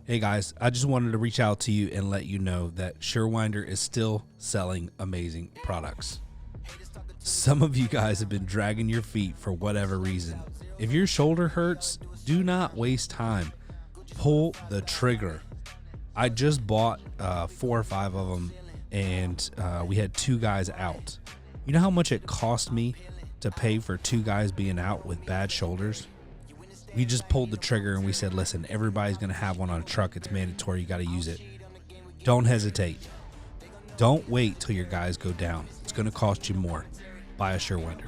Hey guys, I just wanted to reach out to you and let you know that Surewinder is still selling amazing products. Some of you guys have been dragging your feet for whatever reason. If your shoulder hurts, do not waste time. Pull the trigger. I just bought 4 or 5 of them, and we had 2 guys out. You know how much it cost me to pay for 2 guys being out with bad shoulders? We just pulled the trigger and we said, listen, everybody's going to have one on a truck. It's mandatory. You got to use it. Don't hesitate. Don't wait till your guys go down. It's going to cost you more. Buy a Surewinder.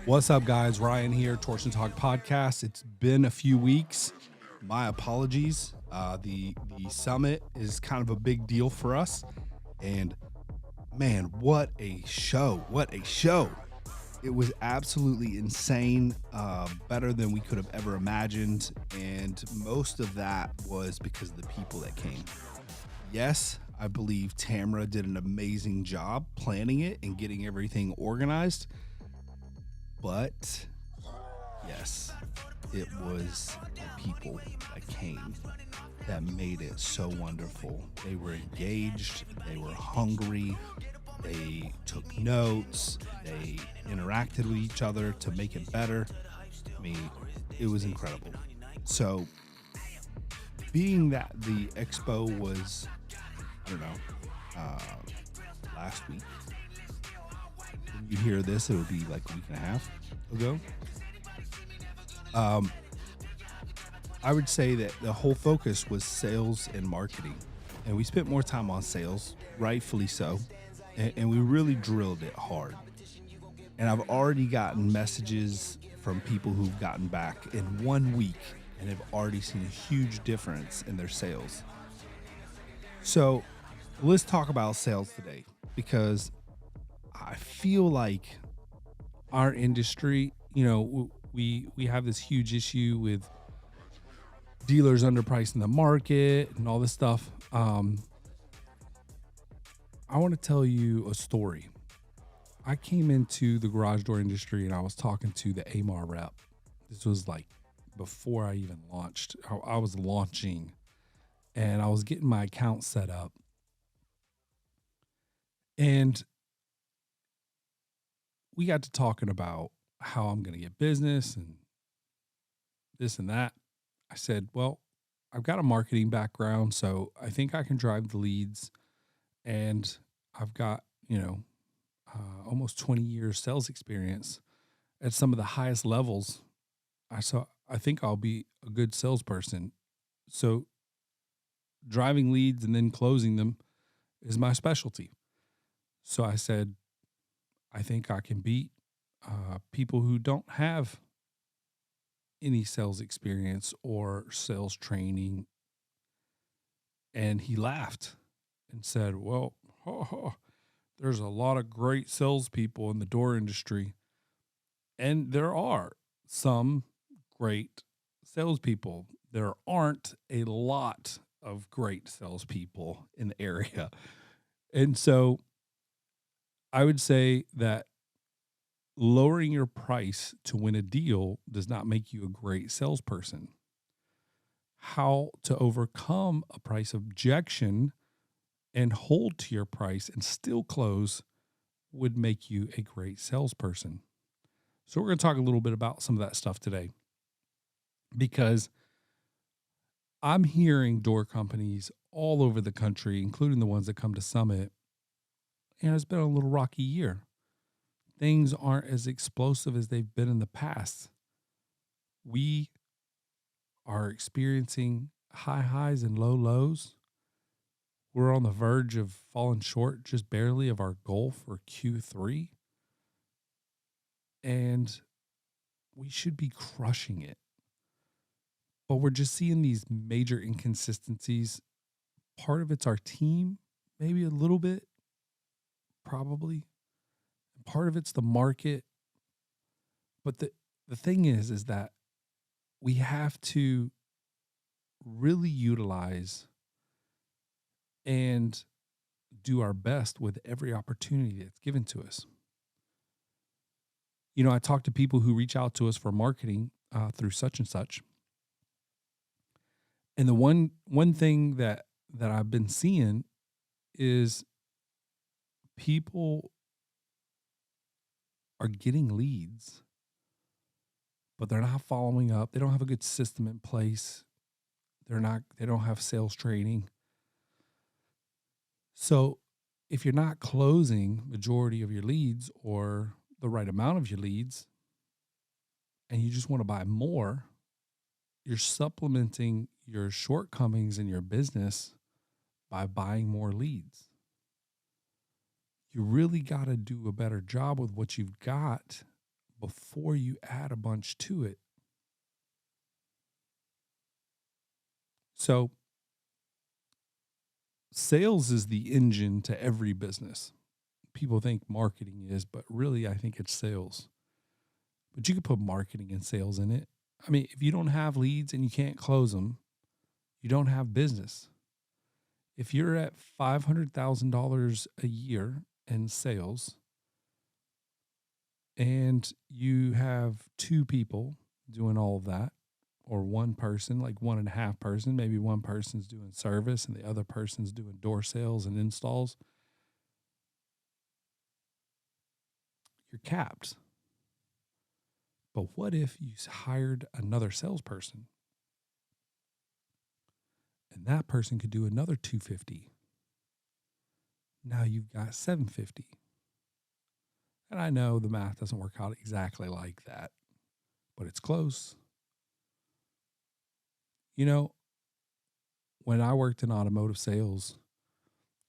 What's up, guys? Ryan here, Torsion Talk Podcast. It's been a few weeks. My apologies. The summit is kind of a big deal for us. And man, what a show. What a show. It was absolutely insane, better than we could have ever imagined, and most of that was because of the people that came. Yes, I believe Tamara did an amazing job planning it and getting everything organized, but yes, it was the people that came that made it so wonderful. They were engaged, they were hungry, they took notes, they interacted with each other to make it better. I mean, it was incredible. So, being that the expo was, last week, when you hear this, it would be like a week and a half ago. I would say that the whole focus was sales and marketing. And we spent more time on sales, rightfully so. And we really drilled it hard. And I've already gotten messages from people who've gotten back in 1 week and have already seen a huge difference in their sales. So let's talk about sales today, because I feel like our industry, we have this huge issue with dealers underpricing the market and all this stuff. I want to tell you a story. I came into the garage door industry and I was talking to the AMAR rep. This was like before I even launched. I was launching and I was getting my account set up. And we got to talking about how I'm going to get business and this and that. I said, well, I've got a marketing background, so I think I can drive the leads. And I've got, almost 20 years sales experience at some of the highest levels. I think I'll be a good salesperson. So driving leads and then closing them is my specialty. So I said, I think I can beat people who don't have any sales experience or sales training. And he laughed and said, well, there's a lot of great salespeople in the door industry. And there are some great salespeople. There aren't a lot of great salespeople in the area. And so I would say that lowering your price to win a deal does not make you a great salesperson. How to overcome a price objection and hold to your price and still close would make you a great salesperson. So we're going to talk a little bit about some of that stuff today, because I'm hearing door companies all over the country, including the ones that come to Summit, and it's been a little rocky year. Things aren't as explosive as they've been in the past. We are experiencing high highs and low lows. We're on the verge of falling short just barely of our goal for Q3. And we should be crushing it. But we're just seeing these major inconsistencies. Part of it's our team, maybe a little bit, probably. Part of it's the market. But the thing is that we have to really utilize and do our best with every opportunity that's given to us. I talk to people who reach out to us for marketing, through such and such. And the one thing that I've been seeing is people are getting leads, but they're not following up. They don't have a good system in place. They don't have sales training. So if you're not closing majority of your leads or the right amount of your leads, and you just want to buy more, you're supplementing your shortcomings in your business by buying more leads. You really got to do a better job with what you've got before you add a bunch to it. So sales is the engine to every business. People think marketing is, but really I think it's sales. But you could put marketing and sales in it. I mean, if you don't have leads and you can't close them, you don't have business. If you're at $500,000 a year in sales and you have 2 people doing all of that, or one person, like 1.5 person, maybe one person's doing service and the other person's doing door sales and installs, you're capped. But what if you hired another salesperson and that person could do another 250? Now you've got 750. And I know the math doesn't work out exactly like that, but it's close. You know, when I worked in automotive sales,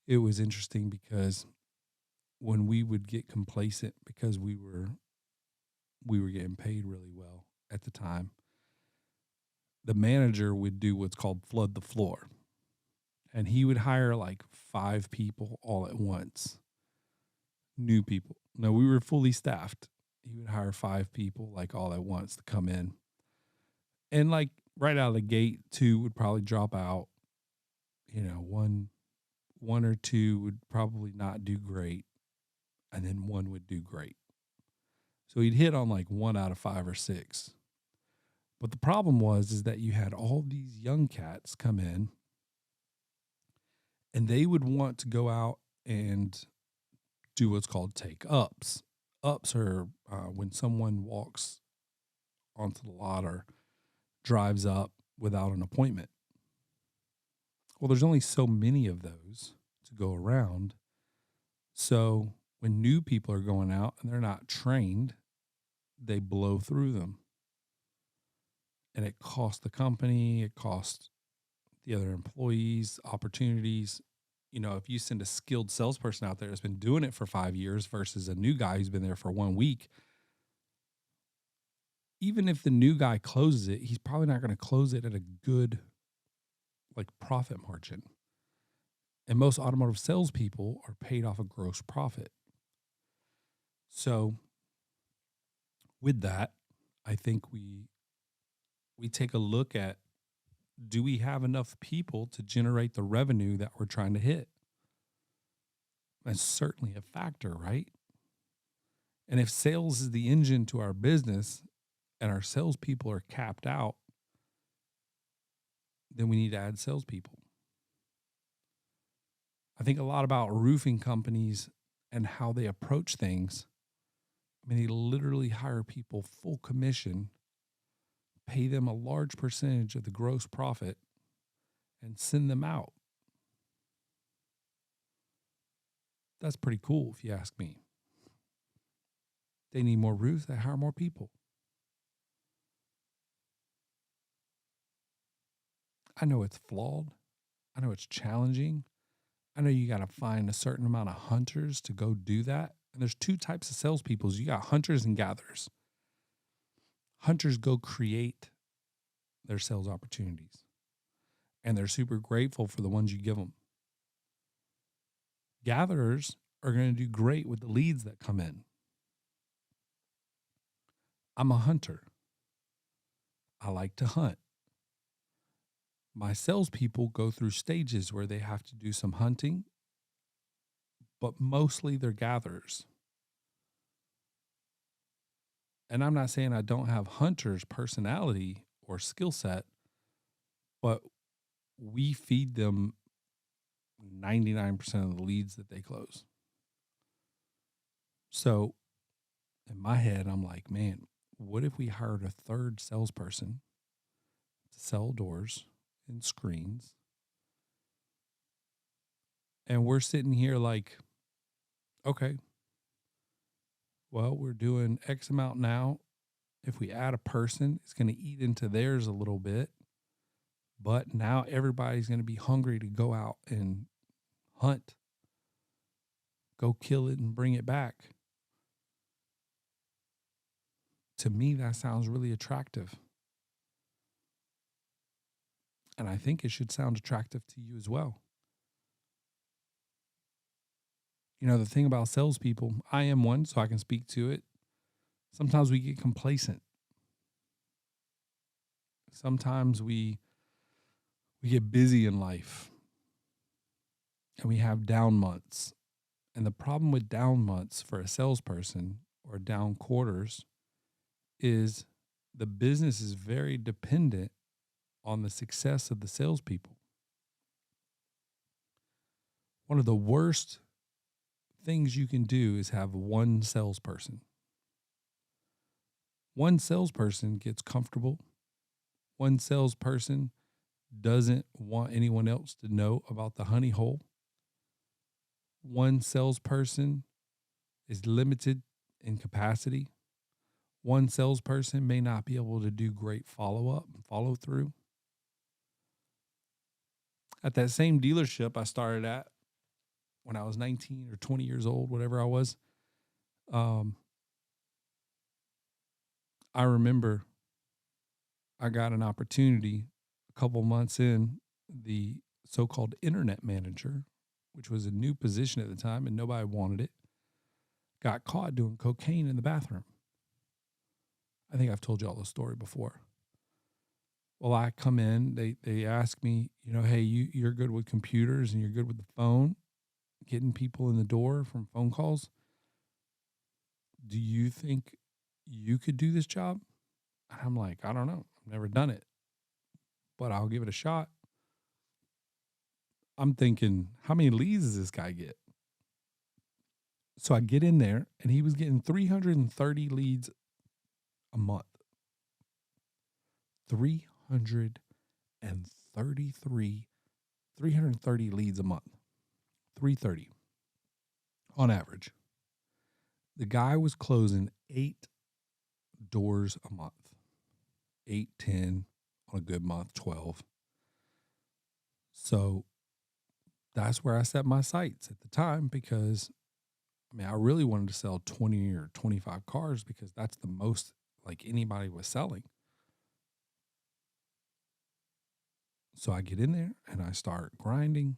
it was interesting because when we would get complacent because we were getting paid really well at the time, the manager would do what's called flood the floor. And he would hire like 5 people all at once. New people. No, we were fully staffed. He would hire 5 people like all at once to come in. And like right out of the gate, 2 would probably drop out. You know, one or 2 would probably not do great. And then 1 would do great. So he'd hit on like 1 out of 5 or 6. But the problem is that you had all these young cats come in and they would want to go out and do what's called take ups. Ups are when someone walks onto the lot or drives up without an appointment. Well, there's only so many of those to go around. So when new people are going out and they're not trained, they blow through them. And it costs the company, it costs the other employees opportunities. You know, if you send a skilled salesperson out there that's been doing it for 5 years versus a new guy who's been there for 1 week, even if the new guy closes it, he's probably not going to close it at a good like profit margin. And most automotive salespeople are paid off a gross profit. So with that, I think we take a look at, do we have enough people to generate the revenue that we're trying to hit? That's certainly a factor, right? And if sales is the engine to our business and our salespeople are capped out, then we need to add salespeople. I think a lot about roofing companies and how they approach things. I mean, they literally hire people full commission, pay them a large percentage of the gross profit, and send them out. That's pretty cool if you ask me. They need more roofs, they hire more people. I know it's flawed. I know it's challenging. I know you got to find a certain amount of hunters to go do that. And there's 2 types of salespeople. You got hunters and gatherers. Hunters go create their sales opportunities, and they're super grateful for the ones you give them. Gatherers are going to do great with the leads that come in. I'm a hunter. I like to hunt. My salespeople go through stages where they have to do some hunting, but mostly they're gatherers. And I'm not saying I don't have Hunter's personality or skill set, but we feed them 99% of the leads that they close. So in my head, I'm like, man, what if we hired a third salesperson to sell doors and screens? And we're sitting here like, okay, well, we're doing X amount now. If we add a person, it's going to eat into theirs a little bit. But now everybody's going to be hungry to go out and hunt, go kill it and bring it back. To me, that sounds really attractive. And I think it should sound attractive to you as well. You know, the thing about salespeople, I am one, so I can speak to it. Sometimes we get complacent. Sometimes we get busy in life and we have down months. And the problem with down months for a salesperson or down quarters is the business is very dependent on the success of the salespeople. One of the worst things you can do is have one salesperson. One salesperson gets comfortable. One salesperson doesn't want anyone else to know about the honey hole. One salesperson is limited in capacity. One salesperson may not be able to do great follow-up and follow-through. At that same dealership I started at when I was 19 or 20 years old, whatever I was, I remember I got an opportunity a couple months in, the so-called internet manager, which was a new position at the time and nobody wanted it, got caught doing cocaine in the bathroom. I think I've told you all the story before. Well, I come in, they ask me, you know, hey, you're good with computers and you're good with the phone, getting people in the door from phone calls. Do you think you could do this job? And I'm like, I don't know. I've never done it, but I'll give it a shot. I'm thinking, how many leads does this guy get? So I get in there and he was getting 330 leads a month. 330 leads a month. 330 on average. The guy was closing 8 doors a month. 8, 10, on a good month, 12. So that's where I set my sights at the time because, I mean, I really wanted to sell 20 or 25 cars because that's the most like anybody was selling. So I get in there and I start grinding.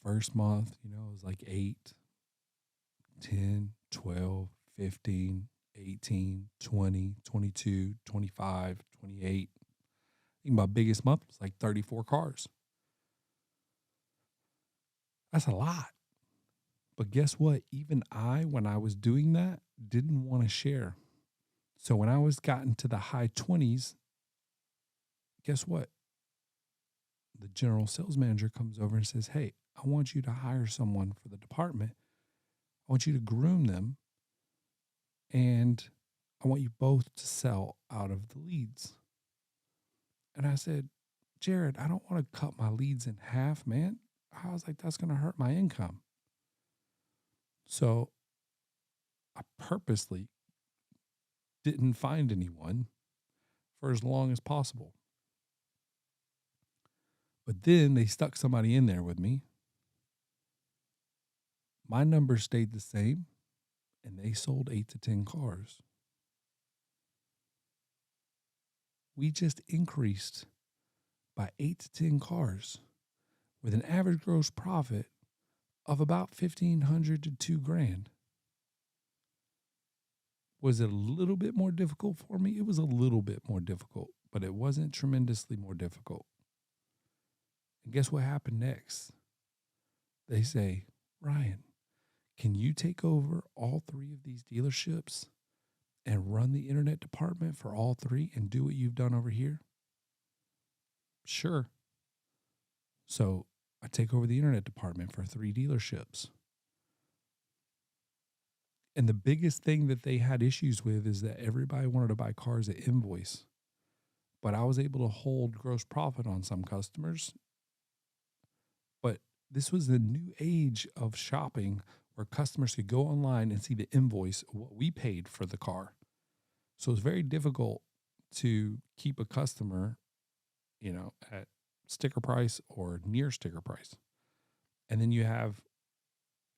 First month, you know, it was like 8, 10, 12, 15, 18, 20, 22, 25, 28. I think my biggest month was like 34 cars. That's a lot. But guess what? Even I, when I was doing that, didn't want to share. So when I was gotten to the high 20s, guess what? The general sales manager comes over and says, hey, I want you to hire someone for the department. I want you to groom them. And I want you both to sell out of the leads. And I said, Jared, I don't want to cut my leads in half, man. I was like, that's going to hurt my income. So I purposely didn't find anyone for as long as possible. But then they stuck somebody in there with me. My numbers stayed the same, and they sold 8 to 10 cars. We just increased by 8 to 10 cars with an average gross profit of about $1,500 to $2,000. Was it a little bit more difficult for me? It was a little bit more difficult, but it wasn't tremendously more difficult. And guess what happened next? They say, Ryan, can you take over all 3 of these dealerships and run the internet department for all three and do what you've done over here? Sure. So I take over the internet department for 3 dealerships. And the biggest thing that they had issues with is that everybody wanted to buy cars at invoice. But I was able to hold gross profit on some customers. But this was the new age of shopping where customers could go online and see the invoice, what we paid for the car. So it's very difficult to keep a customer, at sticker price or near sticker price. And then you have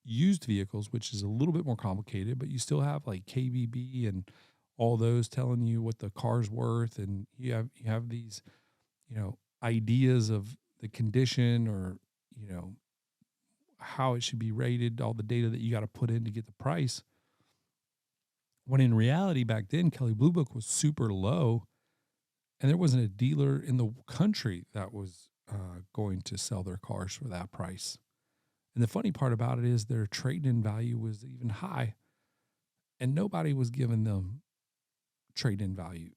used vehicles, which is a little bit more complicated, but you still have like KBB and all those telling you what the car's worth. And you have these, ideas of the condition or, how it should be rated, all the data that you got to put in to get the price. When in reality, back then, Kelley Blue Book was super low, and there wasn't a dealer in the country that was going to sell their cars for that price. And the funny part about it is their trade-in value was even high, and nobody was giving them trade-in value.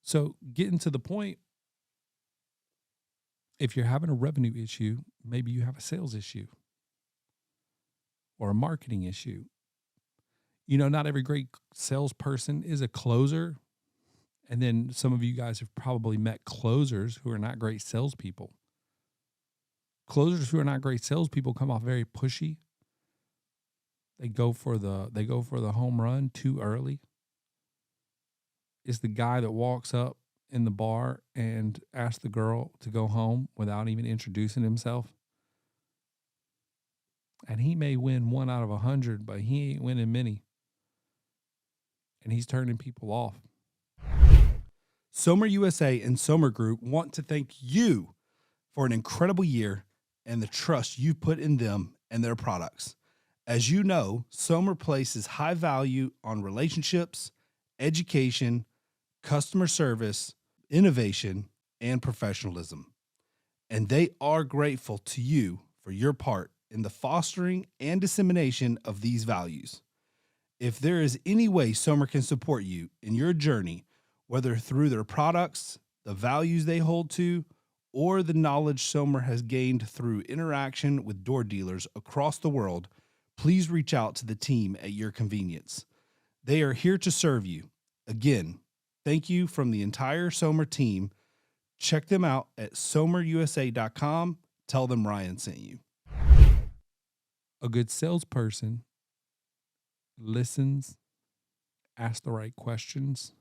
So getting to the point, if you're having a revenue issue, maybe you have a sales issue or a marketing issue. Not every great salesperson is a closer. And then some of you guys have probably met closers who are not great salespeople. Closers who are not great salespeople come off very pushy. They go for the home run too early. It's the guy that walks up in the bar and asks the girl to go home without even introducing himself. And he may win 1 out of 100, but he ain't winning many. And he's turning people off. Somer USA and Somer Group want to thank you for an incredible year and the trust you put in them and their products. As you know, Somer places high value on relationships, education, customer service, innovation, and professionalism. And they are grateful to you for your part in the fostering and dissemination of these values. If there is any way Somer can support you in your journey, whether through their products, the values they hold to, or the knowledge Somer has gained through interaction with door dealers across the world, please reach out to the team at your convenience. They are here to serve you. Again, thank you from the entire Somer team. Check them out at somerusa.com. Tell them Ryan sent you. A good salesperson listens, asks the right questions,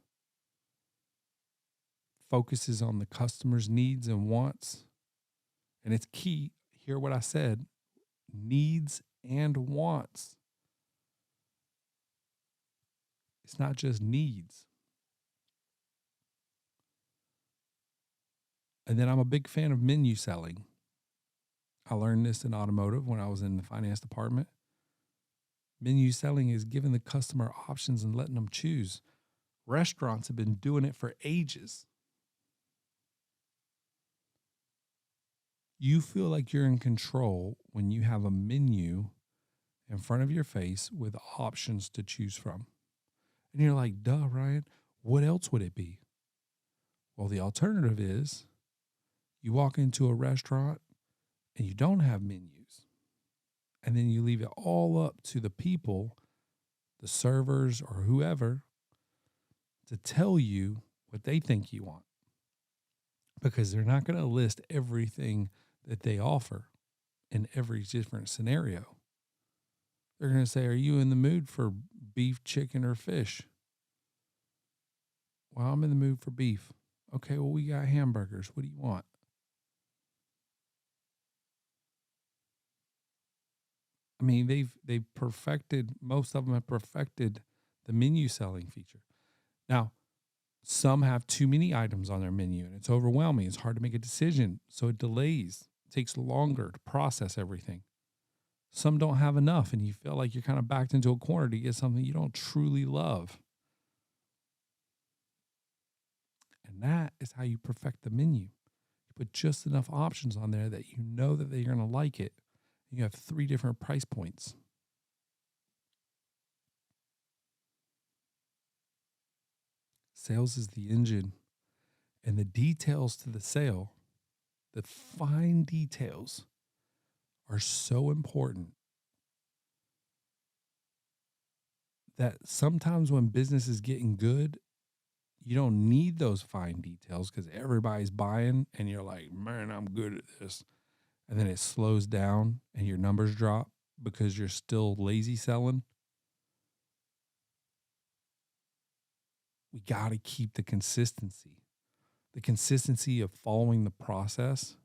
focuses on the customer's needs and wants. And it's key, hear what I said, needs and wants. It's not just needs. And then I'm a big fan of menu selling. I learned this in automotive when I was in the finance department. Menu selling is giving the customer options and letting them choose. Restaurants have been doing it for ages. You feel like you're in control when you have a menu in front of your face with options to choose from. And you're like, duh, Ryan, what else would it be? Well, the alternative is you walk into a restaurant and you don't have menus. And then you leave it all up to the people, the servers or whoever, to tell you what they think you want. Because they're not going to list everything that they offer in every different scenario. They're going to say, are you in the mood for beef, chicken, or fish? Well, I'm in the mood for beef. Okay, well, we got hamburgers. What do you want? I mean, they've perfected, most of them have perfected the menu selling feature. Now, some have too many items on their menu and it's overwhelming. It's hard to make a decision, so it delays. It takes longer to process everything. Some don't have enough and you feel like you're kind of backed into a corner to get something you don't truly love. And that is how you perfect the menu. You put just enough options on there that you know that they're going to like it. You have 3 different price points. Sales is the engine, and the details to the sale, the fine details, are so important that sometimes when business is getting good, you don't need those fine details because everybody's buying and you're like, man, I'm good at this. And then it slows down and your numbers drop because you're still lazy selling. We got to keep the consistency of following the process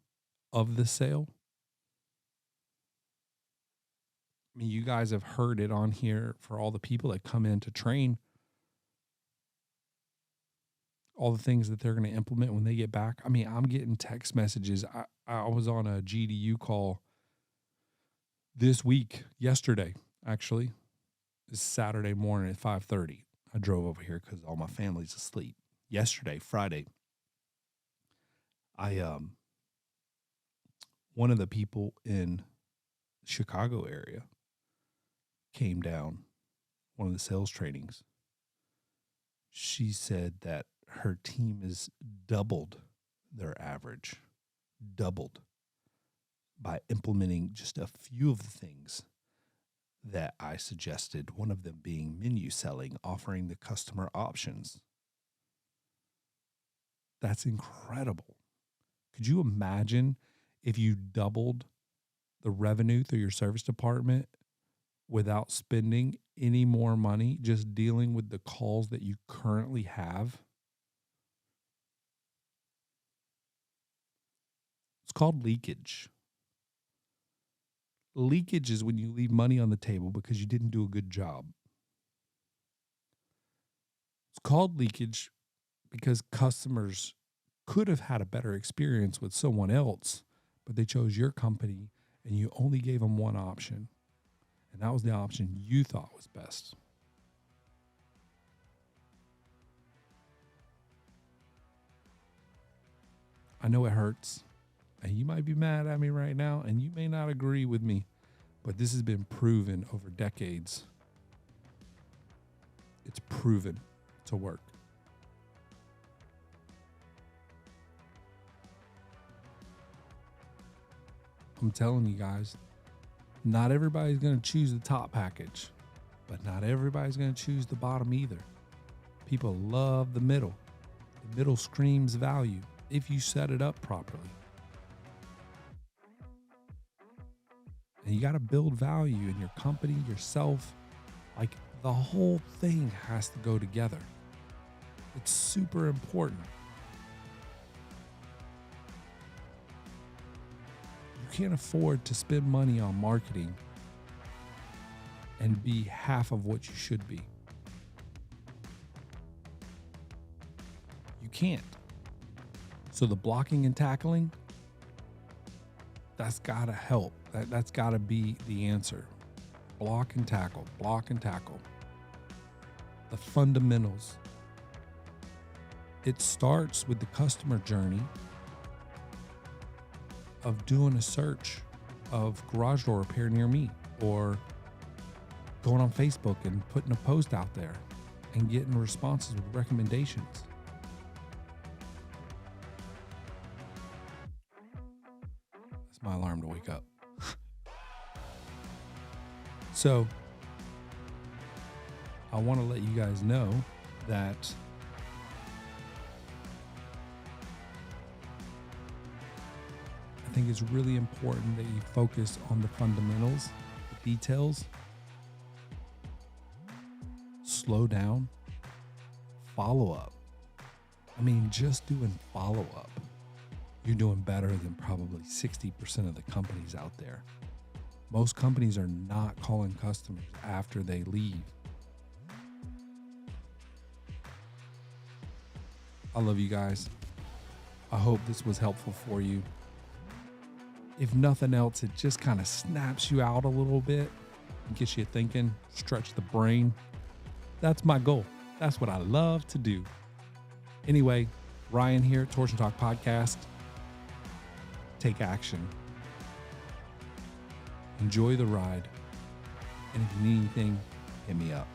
of the sale. I mean, you guys have heard it on here for all the people that come in to train, all the things that they're going to implement when they get back. I mean, I'm getting text messages. I was on a GDU call yesterday, actually. It's Saturday morning at 5:30. I drove over here because all my family's asleep. Yesterday, Friday, one of the people in the Chicago area came down, one of the sales trainings. She said that her team has doubled their average, by implementing just a few of the things that I suggested, one of them being menu selling, offering the customer options. That's incredible. Could you imagine if you doubled the revenue through your service department without spending any more money, just dealing with the calls that you currently have? It's called leakage. Leakage is when you leave money on the table because you didn't do a good job. It's called leakage because customers could have had a better experience with someone else, but they chose your company and you only gave them one option. And that was the option you thought was best. I know it hurts. And you might be mad at me right now, and you may not agree with me, but this has been proven over decades. It's proven to work. I'm telling you guys, not everybody's going to choose the top package, but not everybody's going to choose the bottom either. People love the middle. The middle screams value if you set it up properly. And you got to build value in your company, yourself. Like, the whole thing has to go together. It's super important. You can't afford to spend money on marketing and be half of what you should be. You can't. So the blocking and tackling, that's got to help. That's got to be the answer. Block and tackle, block and tackle. The fundamentals. It starts with the customer journey of doing a search of garage door repair near me, or going on Facebook and putting a post out there and getting responses with recommendations. That's my alarm to wake up. So I want to let you guys know that I think it's really important that you focus on the fundamentals, the details. Slow down. Follow up. I mean, just doing follow up, you're doing better than probably 60% of the companies out there. Most companies are not calling customers after they leave. I love you guys. I hope this was helpful for you. If nothing else, it just kind of snaps you out a little bit and gets you thinking, stretch the brain. That's my goal. That's what I love to do. Anyway, Ryan here, Torsion Talk Podcast. Take action. Enjoy the ride. And if you need anything, hit me up.